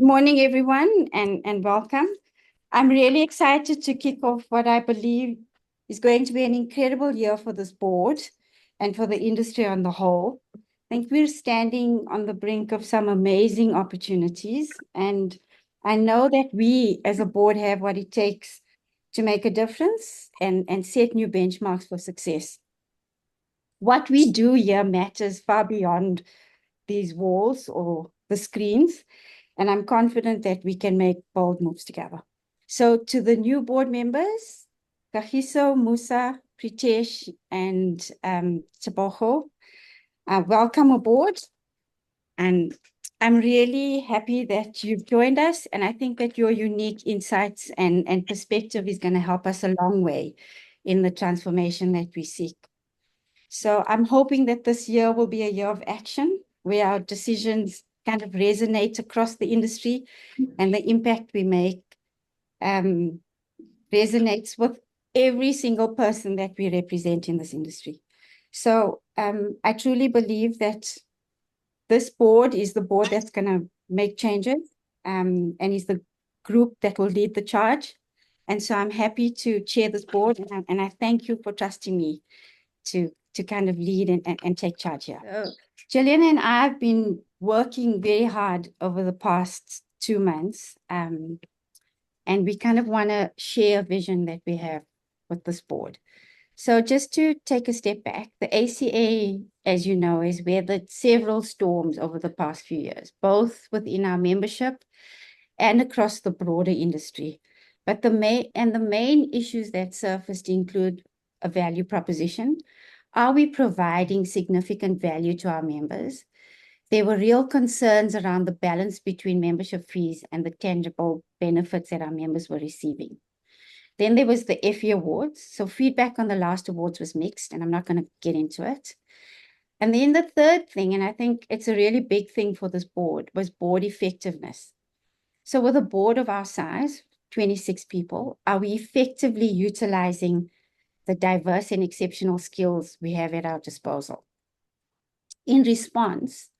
Morning, everyone, and welcome. I'm really excited to kick off what I believe is going to be an incredible year for this board and for the industry on the whole. I think we're standing on the brink of some amazing opportunities, and I know that we as a board have what it takes to make a difference and set new benchmarks for success. What we do here matters far beyond these walls or the screens, and I'm confident that we can make bold moves together. So to the new board members, Kagiso, Musa, Pritesh, and Tebogo, welcome aboard. And I'm really happy that you've joined us, and I think that your unique insights and perspective is going to help us a long way in the transformation that we seek. So I'm hoping that this year will be a year of action where our decisions kind of resonate across the industry and the impact we make resonates with every single person that we represent in this industry. So I truly believe that this board is the board that's going to make changes and is the group that will lead the charge. And so I'm happy to chair this board, and I thank you for trusting me to kind of lead and take charge here. Gillian and I have been working very hard over the past 2 months, and we kind of want to share a vision that we have with this board. So just to take a step back, the ACA, as you know, has weathered several storms over the past few years, both within our membership and across the broader industry. But the main issues that surfaced include a value proposition. Are we providing significant value to our members? There were real concerns around the balance between membership fees and the tangible benefits that our members were receiving. Then there was the FE Awards. So feedback on the last awards was mixed, and I'm not going to get into it. And then the third thing, and I think it's a really big thing for this board, was board effectiveness. So with a board of our size, 26 people, are we effectively utilizing the diverse and exceptional skills we have at our disposal? In response,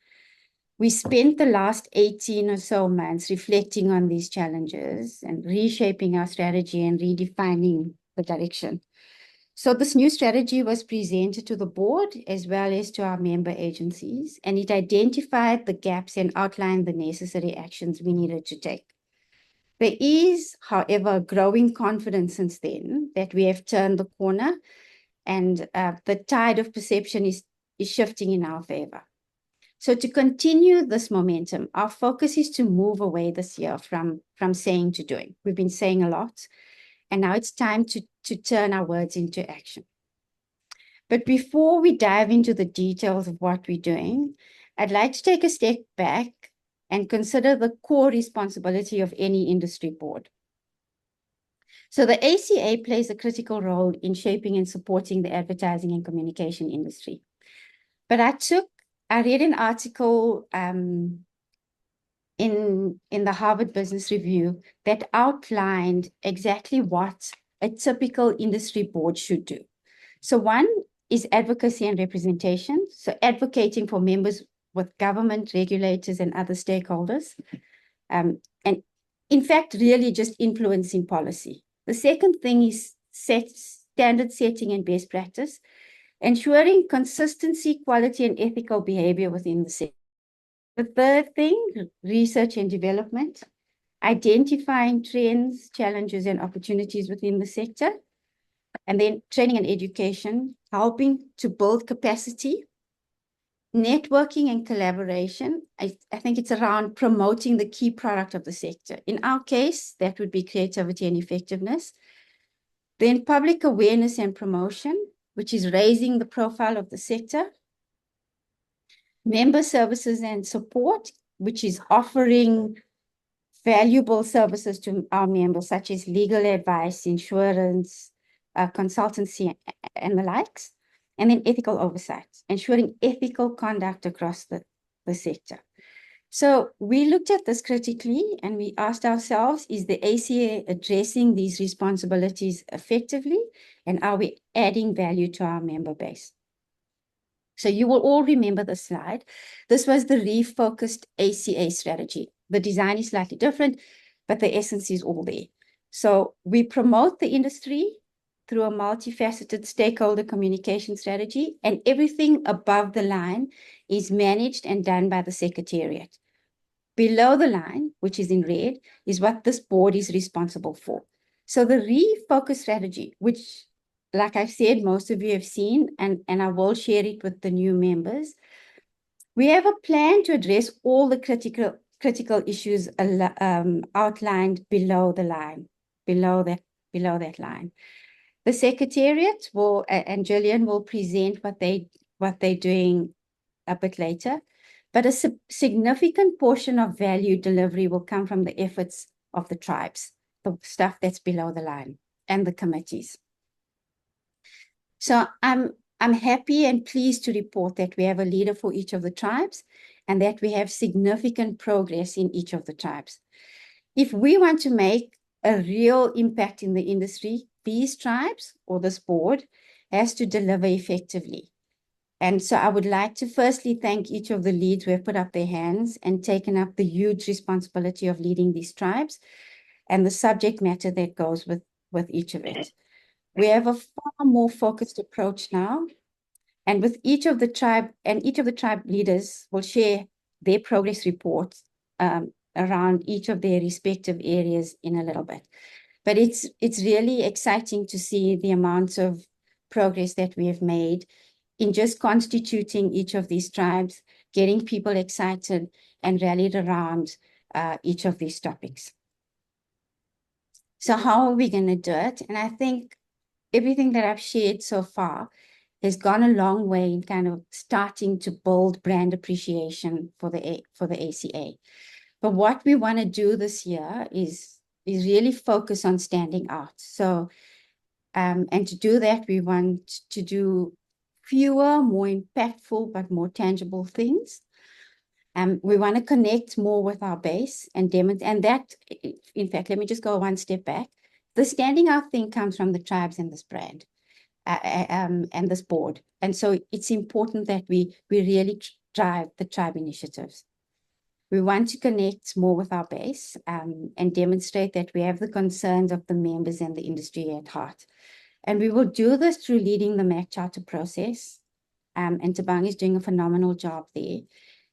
we spent the last 18 or so months reflecting on these challenges and reshaping our strategy and redefining the direction. So this new strategy was presented to the board as well as to our member agencies, and it identified the gaps and outlined the necessary actions we needed to take. There is, however, growing confidence since then that we have turned the corner, and the tide of perception is shifting in our favor. So to continue this momentum, our focus is to move away this year from saying to doing. We've been saying a lot, and now it's time to turn our words into action. But before we dive into the details of what we're doing, I'd like to take a step back and consider the core responsibility of any industry board. So the ACA plays a critical role in shaping and supporting the advertising and communication industry. But I read an article in the Harvard Business Review that outlined exactly what a typical industry board should do. So one is advocacy and representation, so advocating for members with government, regulators, and other stakeholders, and in fact, really just influencing policy. The second thing is standard setting and best practice, ensuring consistency, quality, and ethical behavior within the sector. The third thing, research and development, identifying trends, challenges, and opportunities within the sector. And then training and education, helping to build capacity. Networking and collaboration, I think it's around promoting the key product of the sector. In our case, that would be creativity and effectiveness. Then public awareness and promotion, which is raising the profile of the sector. Member services and support, which is offering valuable services to our members, such as legal advice, insurance, consultancy, and the likes. And then ethical oversight, ensuring ethical conduct across the sector. So we looked at this critically and we asked ourselves, is the ACA addressing these responsibilities effectively? And are we adding value to our member base? So you will all remember the slide. This was the refocused ACA strategy. The design is slightly different, but the essence is all there. So we promote the industry through a multifaceted stakeholder communication strategy, and everything above the line is managed and done by the Secretariat. Below the line, which is in red, is what this board is responsible for. So the refocus strategy, which, like I've said, most of you have seen, and I will share it with the new members. We have a plan to address all the critical issues outlined below the line, below that line. The Secretariat will, and Gillian will present what they're doing a bit later, but a significant portion of value delivery will come from the efforts of the tribes, the stuff that's below the line, and the committees. So I'm happy and pleased to report that we have a leader for each of the tribes and that we have significant progress in each of the tribes. If we want to make a real impact in the industry, these tribes or this board has to deliver effectively. And so I would like to firstly thank each of the leads who have put up their hands and taken up the huge responsibility of leading these tribes and the subject matter that goes with each of it. We have a far more focused approach now, and with each of the tribe leaders will share their progress reports around each of their respective areas in a little bit. But it's really exciting to see the amounts of progress that we have made in just constituting each of these tribes, getting people excited and rallied around each of these topics. So how are we going to do it? And I think everything that I've shared so far has gone a long way in kind of starting to build brand appreciation for the ACA. But what we want to do this year is really focus on standing out. So, and to do that, we want to do fewer, more impactful, but more tangible things. We want to connect more with our base and demonstrate, and that, in fact, let me just go one step back. The standing out thing comes from the tribes and this brand and this board. And so it's important that we really drive the tribe initiatives. We want to connect more with our base and demonstrate that we have the concerns of the members and the industry at heart. And we will do this through leading the MAC Charter process. And Tabang is doing a phenomenal job there.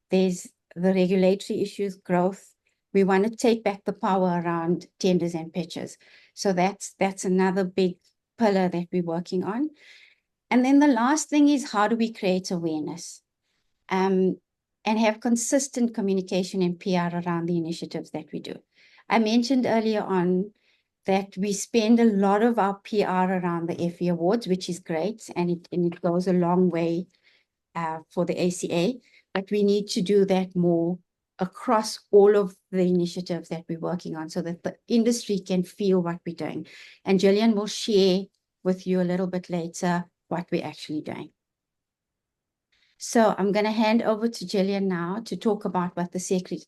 There's the regulatory issues, growth. We want to take back the power around tenders and pitches. So that's another big pillar that we're working on. And then the last thing is, how do we create awareness and have consistent communication and PR around the initiatives that we do? I mentioned earlier on that we spend a lot of our PR around the FE Awards, which is great, and it goes a long way for the ACA, but we need to do that more across all of the initiatives that we're working on so that the industry can feel what we're doing. And Gillian will share with you a little bit later what we're actually doing. So I'm going to hand over to Gillian now to talk about what the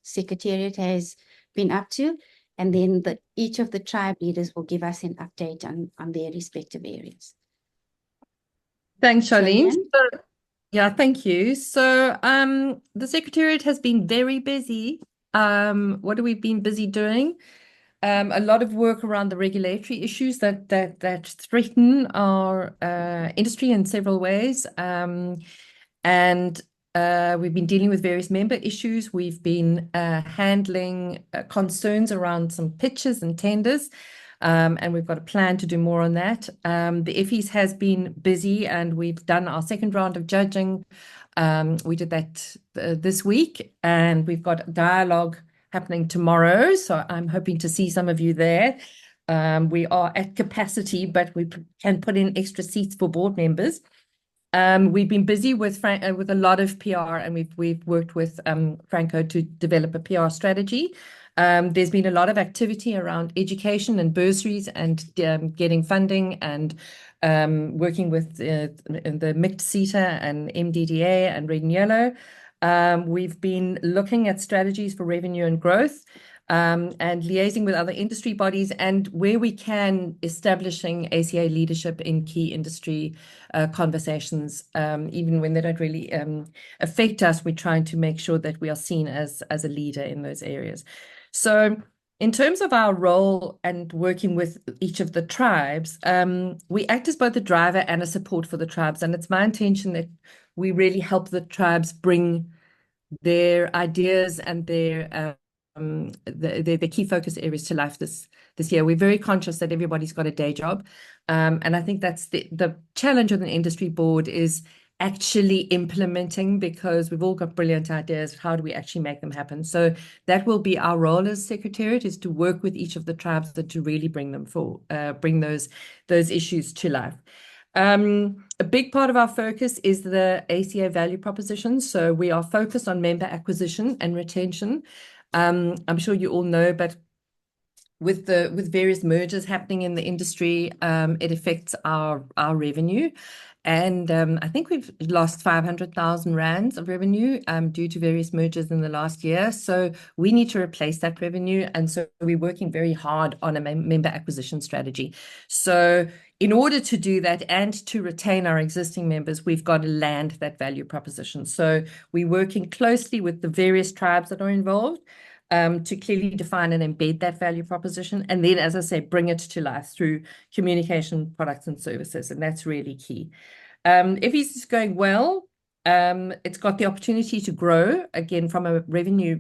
Secretariat has been up to, and then each of the tribe leaders will give us an update on their respective areas. Thanks, Sharleen. Yeah, thank you. So the Secretariat has been very busy. What have we been busy doing? A lot of work around the regulatory issues that threaten our industry in several ways. And we've been dealing with various member issues. We've been handling concerns around some pitches and tenders. And we've got a plan to do more on that. The FEs has been busy, and we've done our second round of judging. We did that this week, and we've got dialogue happening tomorrow. So I'm hoping to see some of you there. We are at capacity, but we can put in extra seats for board members. We've been busy with a lot of PR, and we've worked with Franco to develop a PR strategy. There's been a lot of activity around education and bursaries and getting funding and working with the MICT CETA and MDDA and Red and Yellow. We've been looking at strategies for revenue and growth. and liaising with other industry bodies, and where we can, establishing ACA leadership in key industry conversations, even when they don't really affect us. We're trying to make sure that we are seen as a leader in those areas. So in terms of our role and working with each of the tribes, we act as both a driver and a support for the tribes. And it's my intention that we really help the tribes bring their ideas and their key focus areas to life this year. We're very conscious that everybody's got a day job. And I think that's the challenge of the industry board is actually implementing, because we've all got brilliant ideas. How do we actually make them happen? So that will be our role as Secretariat, is to work with each of the tribes and to really bring those issues to life. A big part of our focus is the ACA value proposition. So we are focused on member acquisition and retention. I'm sure you all know, but with various mergers happening in the industry, it affects our revenue. And I think we've lost 500,000 rands of revenue due to various mergers in the last year. So we need to replace that revenue. And so we're working very hard on a member acquisition strategy. So in order to do that and to retain our existing members, we've got to land that value proposition. So we're working closely with the various tribes that are involved to clearly define and embed that value proposition. And then, as I say, bring it to life through communication, products and services. And that's really key. If it's going well, it's got the opportunity to grow. Again, from a revenue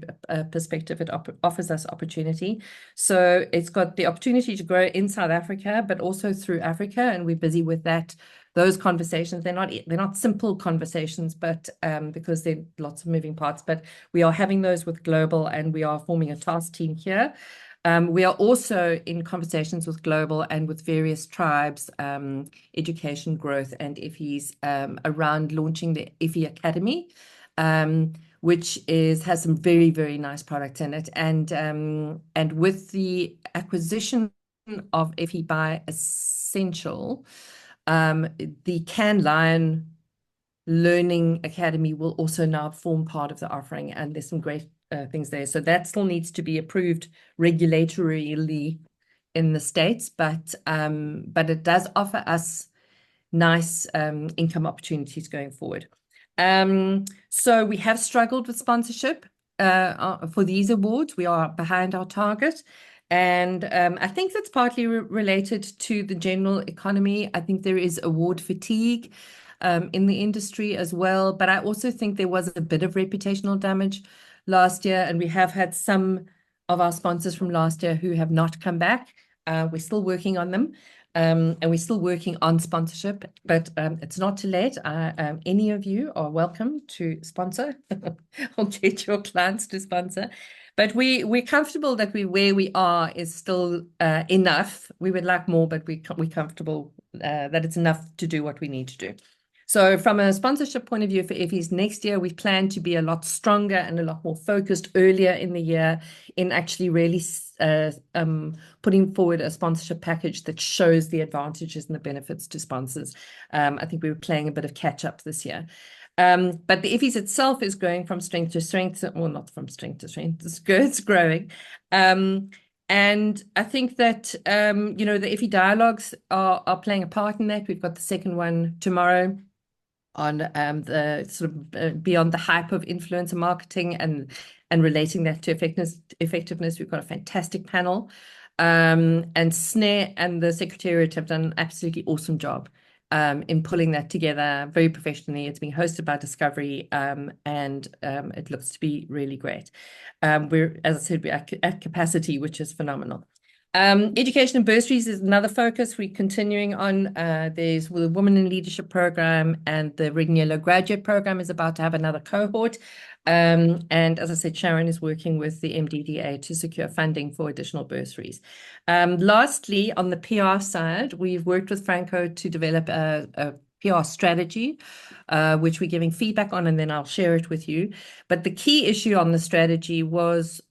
perspective, it offers us opportunity. So it's got the opportunity to grow in South Africa, but also through Africa. And we're busy with that. Those conversations, they're not simple conversations, but because there are lots of moving parts, but we are having those with Global, and we are forming a task team here. We are also in conversations with Global and with various tribes, education growth and IFEs, around launching the IFE Academy, which has some very, very nice products in it. And with the acquisition of IFE by Essential, the Can Lion Learning Academy will also now form part of the offering, and there's some great things there. So that still needs to be approved regulatorily in the States, but it does offer us nice income opportunities going forward. So we have struggled with sponsorship for these awards. We are behind our target. And I think that's partly related to the general economy. I think there is award fatigue in the industry as well. But I also think there was a bit of reputational damage last year. And we have had some of our sponsors from last year who have not come back. We're still working on them. And we're still working on sponsorship, but it's not too late. Any of you are welcome to sponsor or get your clients to sponsor. But we're comfortable that where we are is still enough. We would like more, but we're comfortable that it's enough to do what we need to do. So from a sponsorship point of view for IFEs next year, we plan to be a lot stronger and a lot more focused earlier in the year in actually really putting forward a sponsorship package that shows the advantages and the benefits to sponsors. I think we were playing a bit of catch up this year. But the IFEs itself is going from strength to strength, well, not from strength to strength, it's growing. And I think that, the IFE dialogues are playing a part in that. We've got the second one tomorrow on the sort of beyond the hype of influencer marketing and relating that to effectiveness. We've got a fantastic panel. And SNARE and the Secretariat have done an absolutely awesome job in pulling that together very professionally. It's being hosted by Discovery, and it looks to be really great. As I said, we're at capacity, which is phenomenal. Education and bursaries is another focus. We're continuing on. There's the Women in Leadership program, and the Red and Yellow graduate program is about to have another cohort. And as I said, Sharon is working with the MDDA to secure funding for additional bursaries. Lastly, on the PR side, we've worked with Franco to develop a PR strategy, which we're giving feedback on, and then I'll share it with you. But the key issue on the strategy was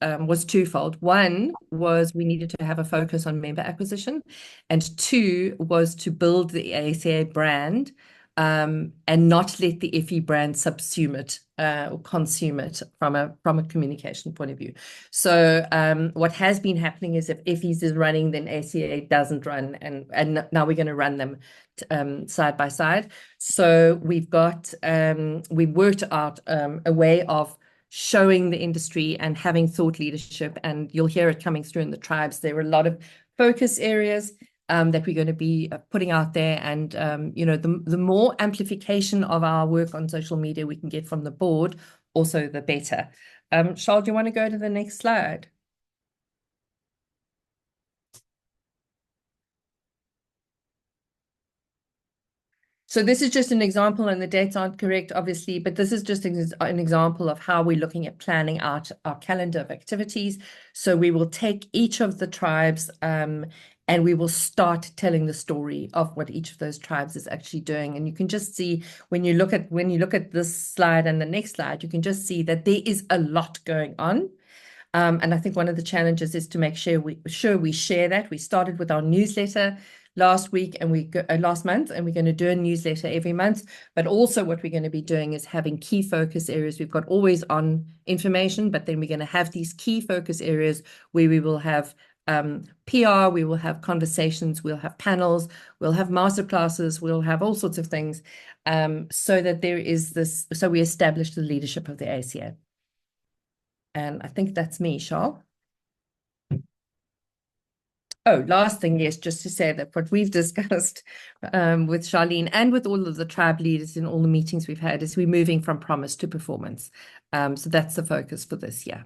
twofold. One was we needed to have a focus on member acquisition, and two was to build the ACA brand and not let the FE brand subsume it or consume it from a communication point of view. So what has been happening is if FEs is running, then ACA doesn't run, and now we're going to run them side by side. So we've worked out a way of showing the industry and having thought leadership, and you'll hear it coming through in the tribes. There are a lot of focus areas that we're going to be putting out there, and the more amplification of our work on social media we can get from the board, also the better. Charles, do you want to go to the next slide? So this is just an example, and the dates aren't correct, obviously, but this is just an example of how we're looking at planning out our calendar of activities. So we will take each of the tribes and we will start telling the story of what each of those tribes is actually doing. And you can just see when you look at this slide and the next slide, you can just see that there is a lot going on. And I think one of the challenges is to make sure we share that. We started with our newsletter last month, and we're going to do a newsletter every month. But also what we're going to be doing is having key focus areas. We've got always on information, but then we're going to have these key focus areas where we will have PR, we will have conversations, we'll have panels, we'll have masterclasses, we'll have all sorts of things, so that there is this, so we establish the leadership of the ACA. And I think that's me, Charles. Oh, last thing, yes, just to say that what we've discussed with Sharleen and with all of the tribe leaders in all the meetings we've had is we're moving from promise to performance. So that's the focus for this year.